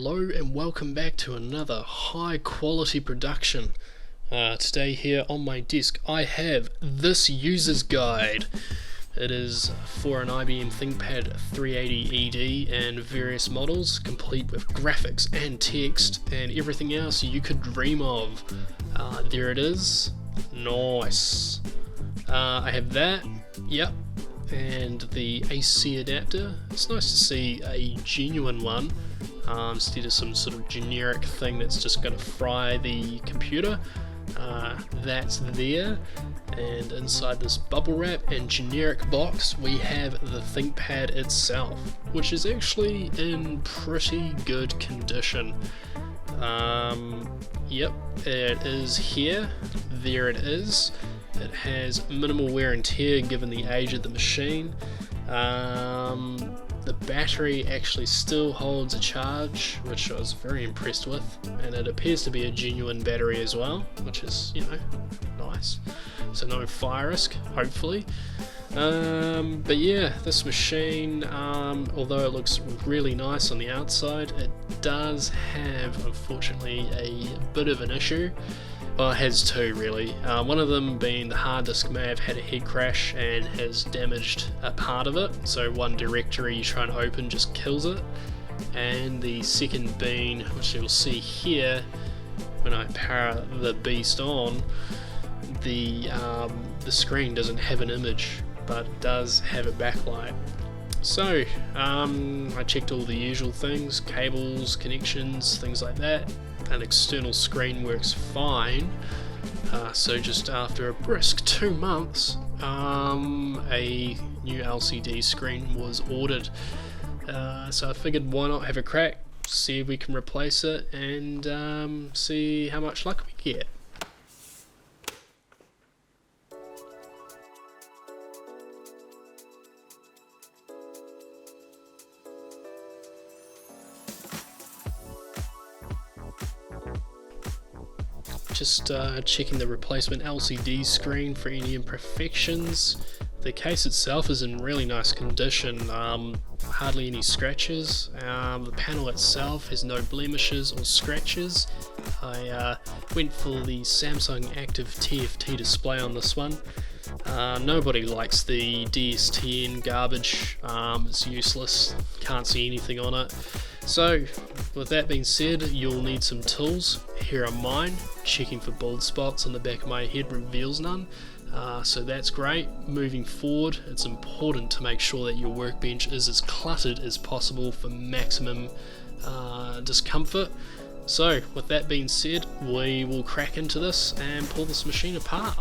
Hello and welcome back to another high quality production. Today here on my desk I have this user's guide. It is for an IBM ThinkPad 380 ED and various models, complete with graphics and text and everything else you could dream of. There it is. Nice. I have that. Yep. And the AC adapter. It's nice to see a genuine one instead of some sort of generic thing that's just going to fry the computer. That's there, and inside this bubble wrap and generic box we have the ThinkPad itself, which is actually in pretty good condition. Yep, it is here. There it is. It has minimal wear and tear given the age of the machine. The battery actually still holds a charge, which I was very impressed with, and it appears to be a genuine battery as well, which is, nice. So no fire risk, hopefully. But yeah, this machine, although it looks really nice on the outside, it does have, unfortunately, a bit of an issue. Well, it has two really. One of them being the hard disk may have had a head crash and has damaged a part of it, so one directory you try and open just kills it. And the second being, which you'll see here when I power the beast on, the screen doesn't have an image, but it does have a backlight. So, I checked all the usual things, cables, connections, things like that. An external screen works fine, so just after a brisk 2 months, a new LCD screen was ordered. So I figured why not have a crack, see if we can replace it, and see how much luck we get. Just checking the replacement LCD screen for any imperfections. The case itself is in really nice condition, hardly any scratches. The panel itself has no blemishes or scratches. I went for the Samsung Active TFT display on this one. Nobody likes the DSTN garbage, it's useless, can't see anything on it. So, with that being said, you'll need some tools. Here are mine. Checking for bald spots on the back of my head reveals none. So that's great. Moving forward, it's important to make sure that your workbench is as cluttered as possible for maximum discomfort. So, with that being said, we will crack into this and pull this machine apart.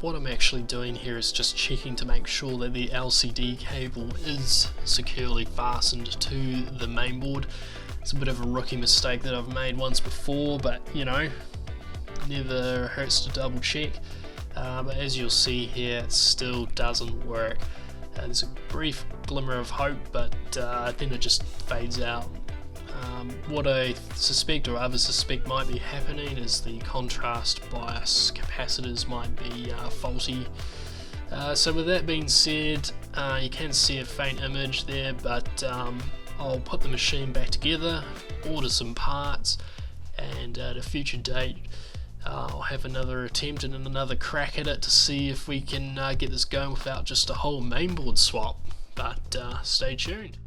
what I'm actually doing here is just checking to make sure that the LCD cable is securely fastened to the mainboard. It's a bit of a rookie mistake that I've made once before, but you know, never hurts to double check. But as you'll see here, it still doesn't work. There's a brief glimmer of hope, but then it just fades out. What I suspect, or others suspect, might be happening is the contrast bias capacitors might be faulty. So with that being said, you can see a faint image there, but I'll put the machine back together, order some parts, and at a future date I'll have another attempt and another crack at it to see if we can get this going without just a whole mainboard swap. But stay tuned.